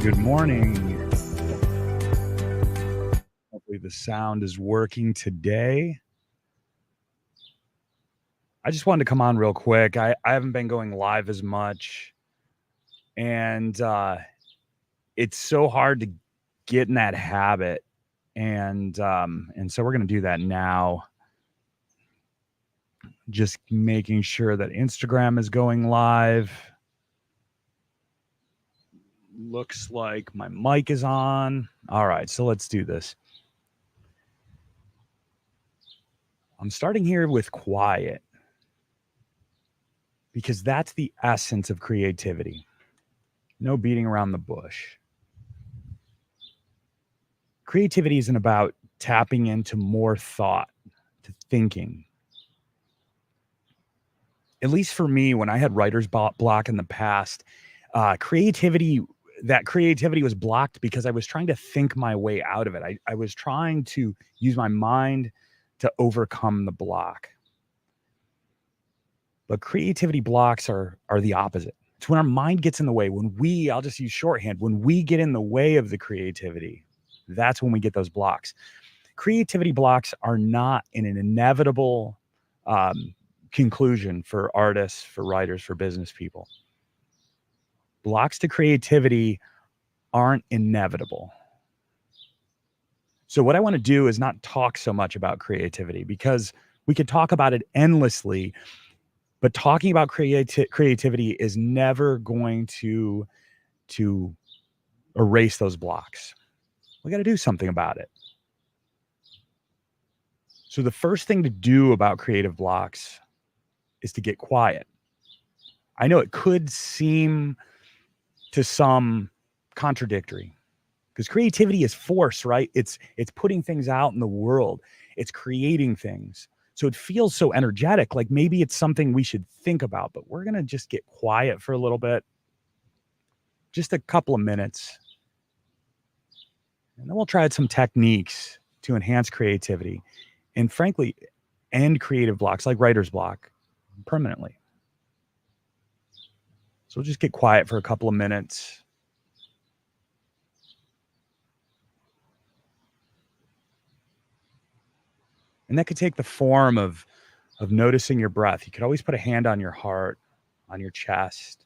Good morning. Hopefully the sound is working today. I just wanted to come on real quick. I haven't been going live as much, and it's so hard to get in that habit. And so we're gonna do that now. Just making sure that Instagram is going live. Looks like my mic is on. All right, so let's do this. I'm starting here with quiet because that's the essence of creativity. No beating around the bush. Creativity isn't about tapping into more thought, to thinking. At least for me, when I had writer's block in the past, creativity was blocked because I was trying to think my way out of it. I was trying to use my mind to overcome the block. But creativity blocks are the opposite. It's when our mind gets in the way, I'll just use shorthand, when we get in the way of the creativity, that's when we get those blocks. Creativity blocks are not an inevitable conclusion for artists, for writers, for business people. Blocks to creativity aren't inevitable. So what I want to do is not talk so much about creativity, because we could talk about it endlessly, but talking about creativity is never going to erase those blocks. We got to do something about it. So the first thing to do about creative blocks is to get quiet. I know it could seem to some contradictory, because creativity is force, right? It's putting things out in the world. It's creating things. So it feels so energetic, like maybe it's something we should think about, but we're going to just get quiet for a little bit, just a couple of minutes. And then we'll try some techniques to enhance creativity and, frankly, end creative blocks like writer's block permanently. So we'll just get quiet for a couple of minutes. And that could take the form of noticing your breath. You could always put a hand on your heart, on your chest.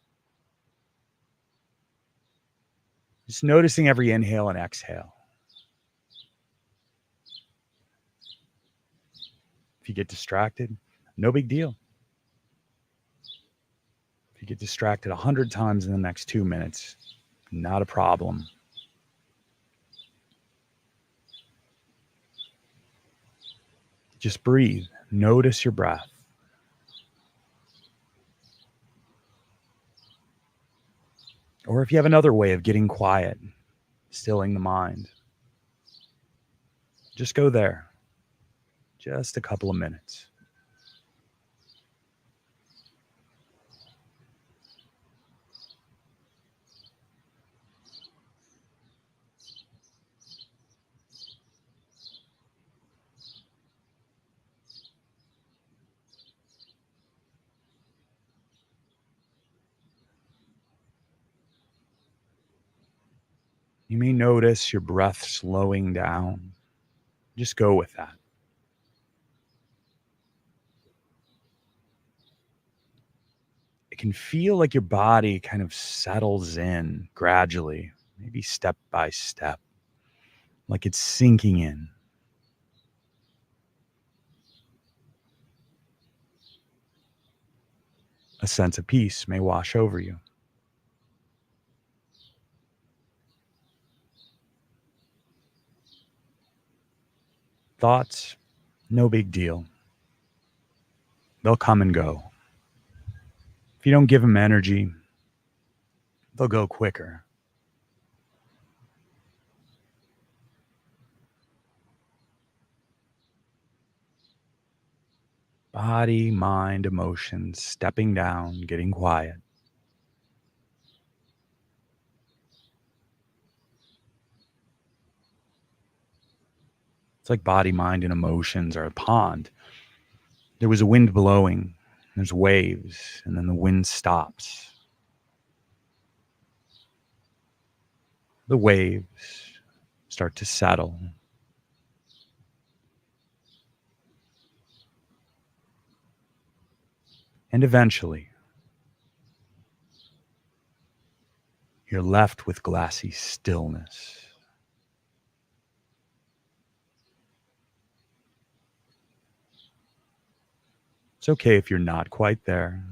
Just noticing every inhale and exhale. If you get distracted, no big deal. If you get distracted 100 times in the next 2 minutes, not a problem. Just breathe. Notice your breath. Or if you have another way of getting quiet, stilling the mind, just go there. Just a couple of minutes. You may notice your breath slowing down. Just go with that. It can feel like your body kind of settles in gradually, maybe step by step, like it's sinking in. A sense of peace may wash over you. Thoughts, no big deal. They'll come and go. If you don't give them energy, they'll go quicker. Body, mind, emotions, stepping down, getting quiet. It's like body, mind, and emotions are a pond. There was a wind blowing, there's waves, and then the wind stops. The waves start to settle. And eventually, you're left with glassy stillness. It's okay if you're not quite there.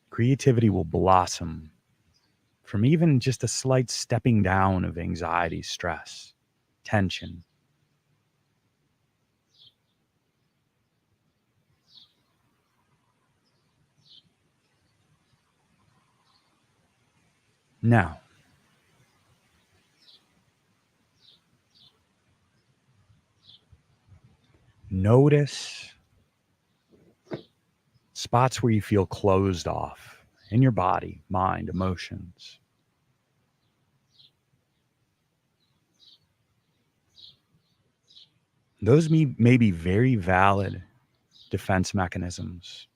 Creativity will blossom from even just a slight stepping down of anxiety, stress, tension. Now, notice spots where you feel closed off in your body, mind, emotions. Those may be very valid defense mechanisms.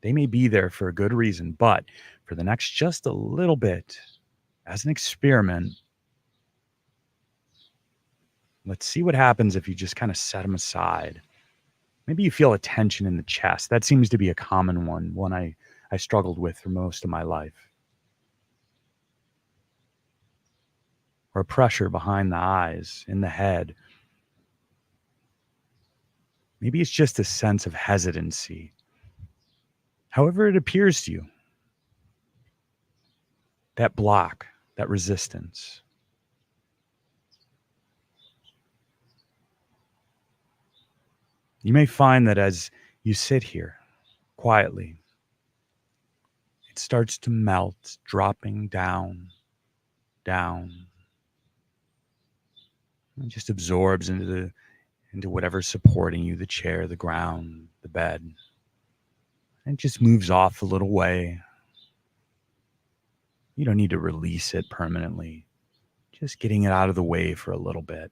They may be there for a good reason, but for the next just a little bit, as an experiment, let's see what happens if you just kind of set them aside. Maybe you feel a tension in the chest. That seems to be a common one I struggled with for most of my life. Or pressure behind the eyes, in the head. Maybe it's just a sense of hesitancy. However it appears to you, that block, that resistance. You may find that as you sit here quietly, it starts to melt, dropping down, down. It just absorbs into whatever's supporting you, the chair, the ground, the bed. And it just moves off a little way. You don't need to release it permanently. Just getting it out of the way for a little bit.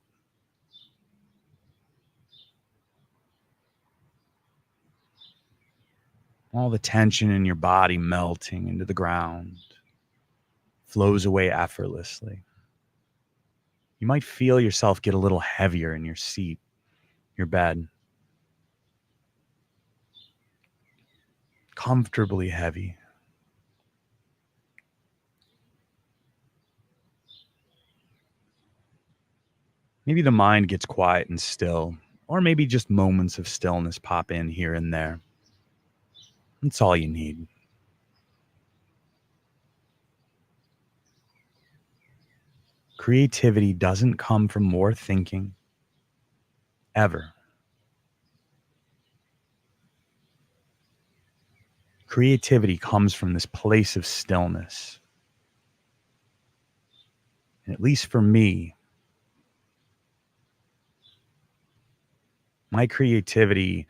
All the tension in your body melting into the ground, flows away effortlessly. You might feel yourself get a little heavier in your seat, your bed. Comfortably heavy. Maybe the mind gets quiet and still, or maybe just moments of stillness pop in here and there. That's all you need. Creativity doesn't come from more thinking, ever. Creativity comes from this place of stillness. And at least for me, my creativity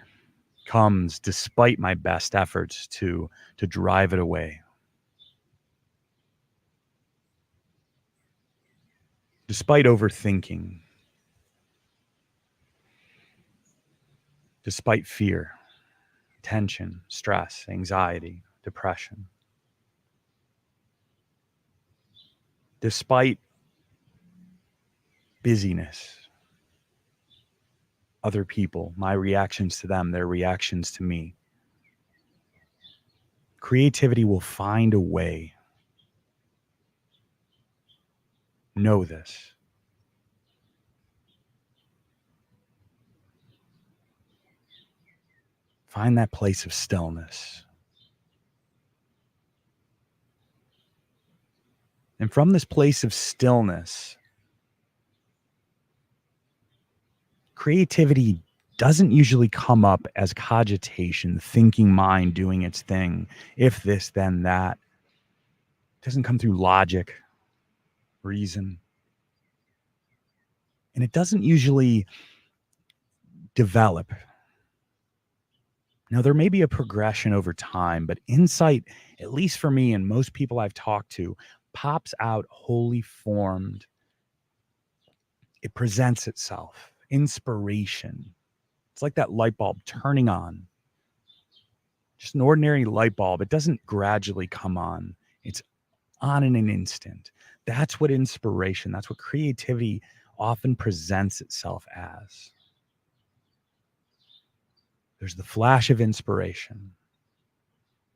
comes despite my best efforts to drive it away. Despite overthinking, despite fear, tension, stress, anxiety, depression, despite busyness, other people, my reactions to them, their reactions to me. Creativity will find a way. Know this. Find that place of stillness. And from this place of stillness, creativity doesn't usually come up as cogitation, the thinking mind doing its thing. If this, then that. It doesn't come through logic, reason. And it doesn't usually develop. Now, there may be a progression over time, but insight, at least for me and most people I've talked to, pops out wholly formed. It presents itself. Inspiration. It's like that light bulb turning on. Just an ordinary light bulb. It doesn't gradually come on. on in an instant. That's what inspiration, that's what creativity often presents itself as. There's the flash of inspiration.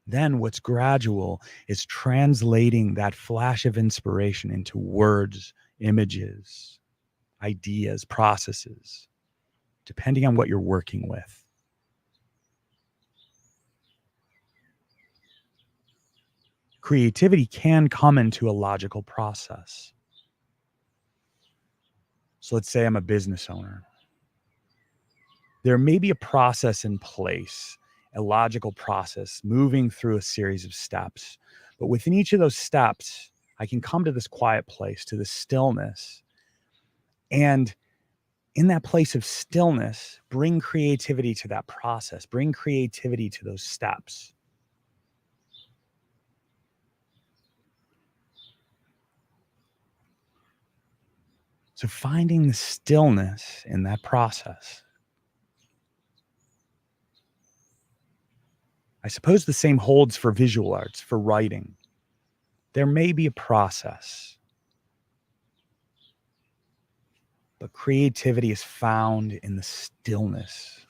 Then what's gradual is translating that flash of inspiration into words, images, ideas, processes, depending on what you're working with. Creativity can come into a logical process. So let's say I'm a business owner. There may be a process in place, a logical process moving through a series of steps. But within each of those steps, I can come to this quiet place, to the stillness. And in that place of stillness, bring creativity to that process, bring creativity to those steps. So finding the stillness in that process. I suppose the same holds for visual arts, for writing. There may be a process, but creativity is found in the stillness.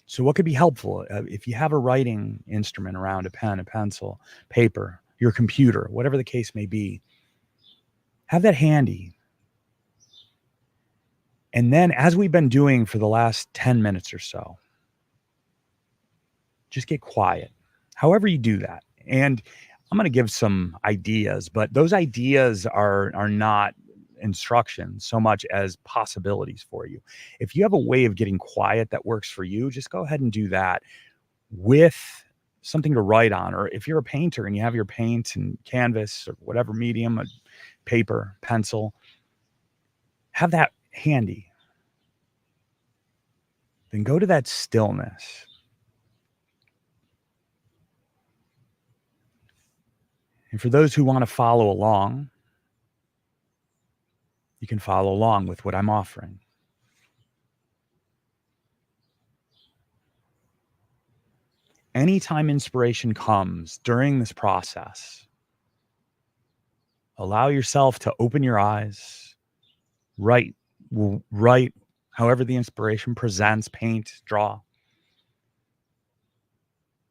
So what could be helpful if you have a writing instrument around, a pen, a pencil, paper, your computer, whatever the case may be, have that handy. And then, as we've been doing for the last 10 minutes or so, just get quiet, however you do that. And I'm going to give some ideas, but those ideas are not instructions so much as possibilities for you. If you have a way of getting quiet that works for you, just go ahead and do that with something to write on. Or if you're a painter and you have your paint and canvas or whatever medium, a paper, pencil, have that handy. Then go to that stillness. And for those who want to follow along, you can follow along with what I'm offering. Anytime inspiration comes during this process, allow yourself to open your eyes, write however the inspiration presents, paint, draw.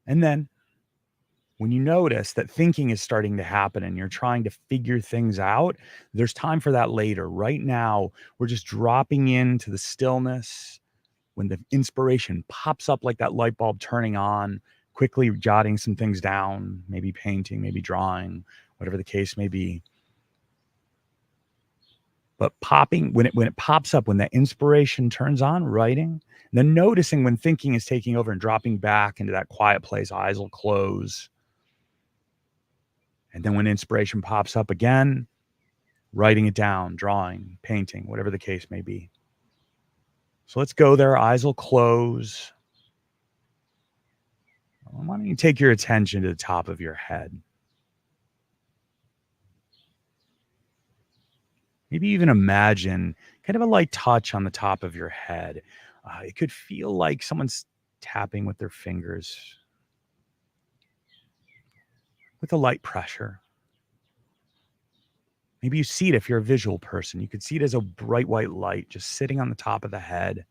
And then when you notice that thinking is starting to happen and you're trying to figure things out, there's time for that later. Right now, we're just dropping into the stillness. When the inspiration pops up like that light bulb turning on, quickly jotting some things down, maybe painting, maybe drawing, whatever the case may be. But when it pops up, when that inspiration turns on, writing, then noticing when thinking is taking over and dropping back into that quiet place, eyes will close. And then when inspiration pops up again, writing it down, drawing, painting, whatever the case may be. So let's go there. Eyes will close. Why don't you take your attention to the top of your head? Maybe even imagine kind of a light touch on the top of your head. It could feel like someone's tapping with their fingers with a light pressure. Maybe you see it if you're a visual person. You could see it as a bright white light just sitting on the top of the head.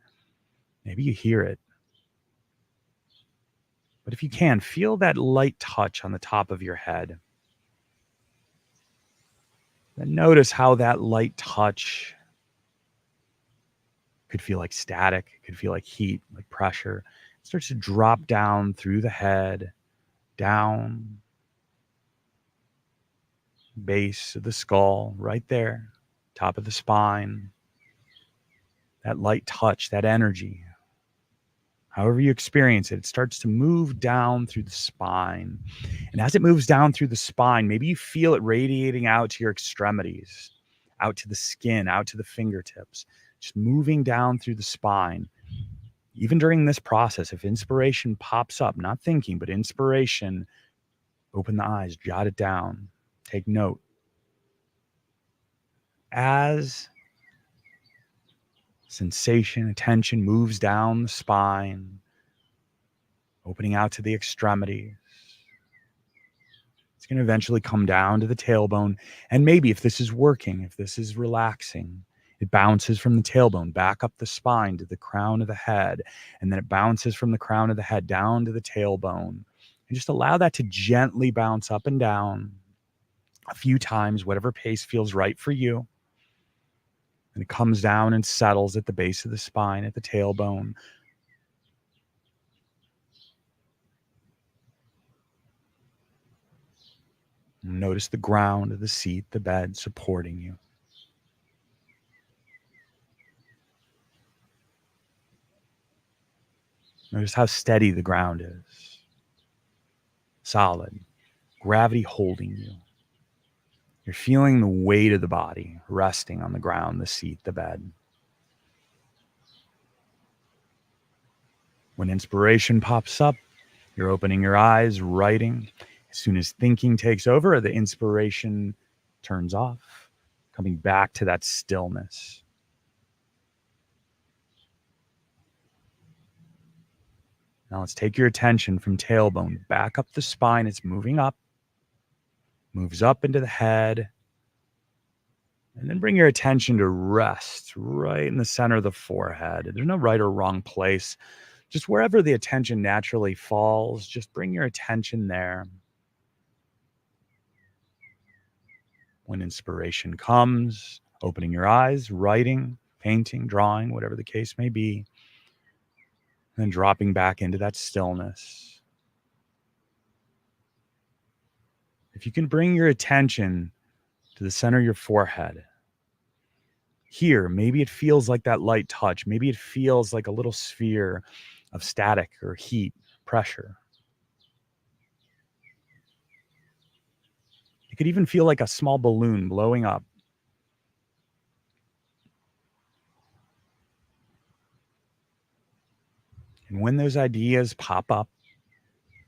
Maybe you hear it. But if you can, feel that light touch on the top of your head. Then notice how that light touch could feel like static, it could feel like heat, like pressure. It starts to drop down through the head, down, base of the skull, right there, top of the spine. That light touch, that energy, however you experience it, it starts to move down through the spine. And as it moves down through the spine, maybe you feel it radiating out to your extremities, out to the skin, out to the fingertips, just moving down through the spine. Even during this process, if inspiration pops up, not thinking, but inspiration, open the eyes, jot it down, take note. As sensation, attention moves down the spine, opening out to the extremities, going to eventually come down to the tailbone. And maybe if this is working, if this is relaxing, it bounces from the tailbone back up the spine to the crown of the head. And then it bounces from the crown of the head down to the tailbone. And just allow that to gently bounce up and down a few times, whatever pace feels right for you. And it comes down and settles at the base of the spine, at the tailbone. Notice the ground, the seat, the bed supporting you. Notice how steady the ground is. Solid. Gravity holding you. You're feeling the weight of the body resting on the ground, the seat, the bed. When inspiration pops up, you're opening your eyes, writing. As soon as thinking takes over, the inspiration turns off, coming back to that stillness. Now let's take your attention from tailbone back up the spine. It's moving up, moves up into the head, and then bring your attention to rest right in the center of the forehead. There's no right or wrong place. Just wherever the attention naturally falls, just bring your attention there. When inspiration comes, opening your eyes, writing, painting, drawing, whatever the case may be, and then dropping back into that stillness. If you can bring your attention to the center of your forehead, here, maybe it feels like that light touch. Maybe it feels like a little sphere of static or heat, pressure. It could even feel like a small balloon blowing up. And when those ideas pop up,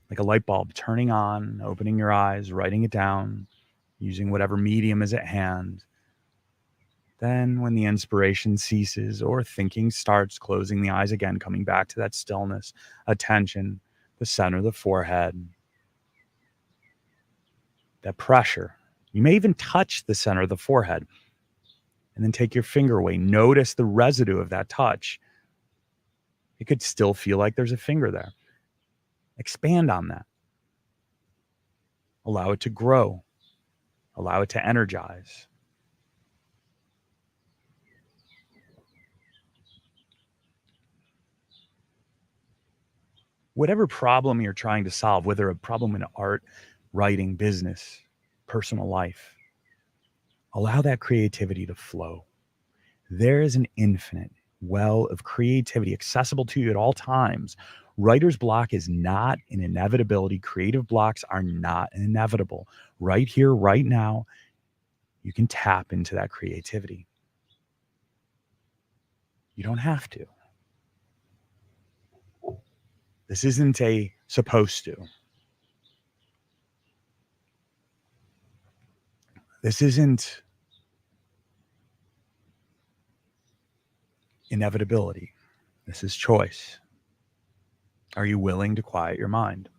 like a light bulb turning on, opening your eyes, writing it down, using whatever medium is at hand, then when the inspiration ceases or thinking starts, closing the eyes again, coming back to that stillness, attention, the center of the forehead, that pressure. You may even touch the center of the forehead and then take your finger away. Notice the residue of that touch. It could still feel like there's a finger there. Expand on that. Allow it to grow. Allow it to energize. Whatever problem you're trying to solve, whether a problem in art, writing, business, personal life, allow that creativity to flow. There is an infinite well of creativity accessible to you at all times. Writer's block is not an inevitability. Creative blocks are not inevitable. Right here, right now, you can tap into that creativity. You don't have to. This isn't a supposed to. This isn't inevitability. This is choice. Are you willing to quiet your mind?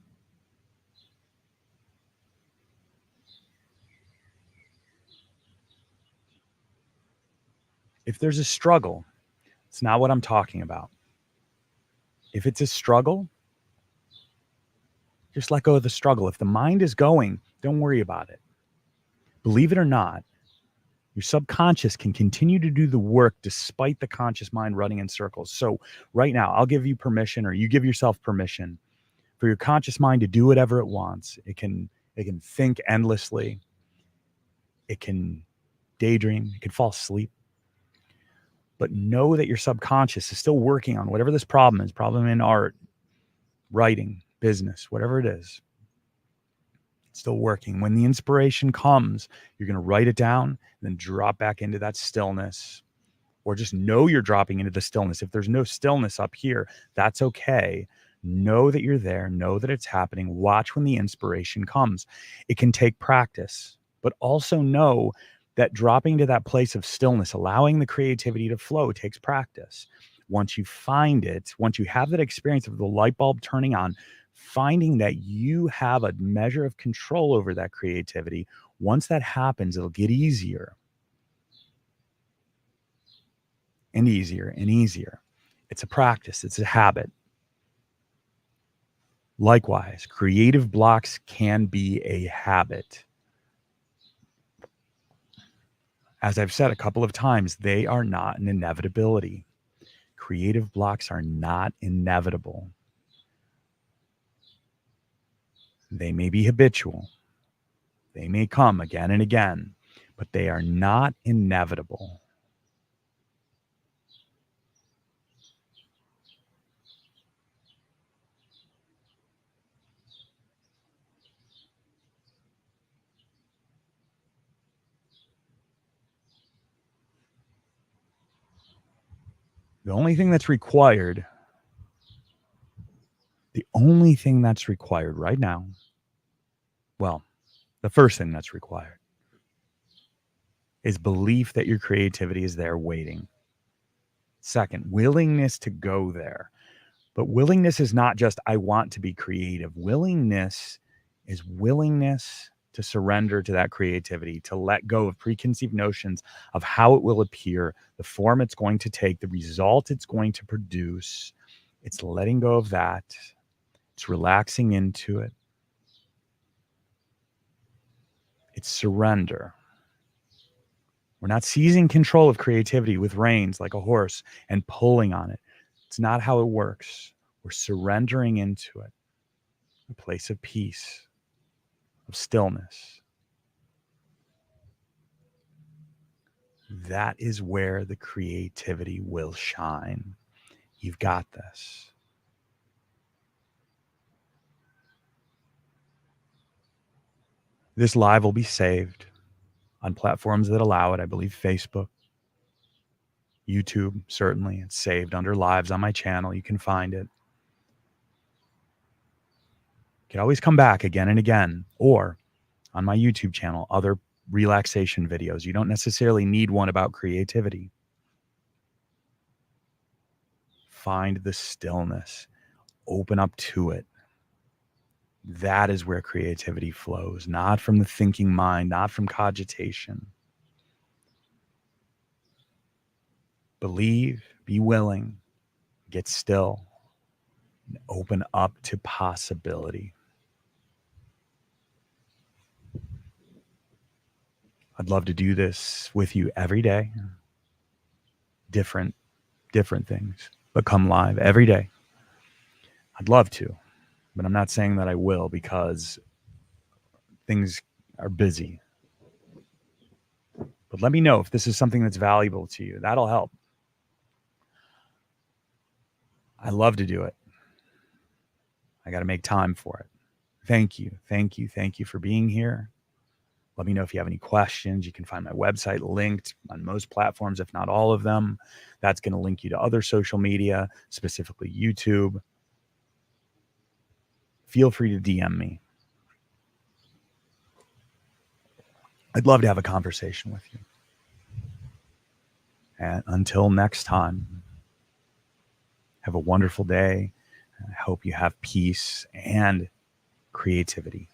If there's a struggle, it's not what I'm talking about. If it's a struggle, just let go of the struggle. If the mind is going, don't worry about it. Believe it or not, your subconscious can continue to do the work despite the conscious mind running in circles. So right now, I'll give you permission, or you give yourself permission for your conscious mind to do whatever it wants. It can think endlessly. It can daydream. It can fall asleep. But know that your subconscious is still working on whatever this problem is, problem in art, writing, business, whatever it is. It's still working. When the inspiration comes, you're going to write it down and then drop back into that stillness, or just know you're dropping into the stillness. If there's no stillness up here, that's okay. Know that you're there. Know that it's happening. Watch when the inspiration comes. It can take practice, but also know that dropping to that place of stillness, allowing the creativity to flow, takes practice. once you find it, once you have that experience of the light bulb turning on, finding that you have a measure of control over that creativity, once that happens, it'll get easier and easier and easier. It's a practice, it's a habit. Likewise, creative blocks can be a habit. As I've said a couple of times, they are not an inevitability. Creative blocks are not inevitable. They may be habitual. They may come again and again, but they are not inevitable. The only thing that's required right now, well, the first thing that's required is belief that your creativity is there waiting. Second, willingness to go there. But willingness is not just, I want to be creative. Willingness is willingness to surrender to that creativity, to let go of preconceived notions of how it will appear, the form it's going to take, the result it's going to produce. It's letting go of that. It's relaxing into it. It's surrender. We're not seizing control of creativity with reins like a horse and pulling on it. It's not how it works. We're surrendering into it, a place of peace, of stillness. That is where the creativity will shine. You've got this. This live will be saved on platforms that allow it. I believe Facebook, YouTube, certainly. It's saved under lives on my channel. You can find it. You can always come back again and again, or on my YouTube channel, other relaxation videos. You don't necessarily need one about creativity. Find the stillness, open up to it. That is where creativity flows, not from the thinking mind, not from cogitation. Believe, be willing, get still, and open up to possibility. I'd love to do this with you every day. Different things, but come live every day. I'd love to, but I'm not saying that I will because things are busy. But let me know if this is something that's valuable to you. That'll help. I love to do it. I got to make time for it. Thank you. Thank you. Thank you for being here. Let me know if you have any questions. You can find my website linked on most platforms, if not all of them. That's going to link you to other social media, specifically YouTube. Feel free to DM me. I'd love to have a conversation with you. And until next time, have a wonderful day. I hope you have peace and creativity.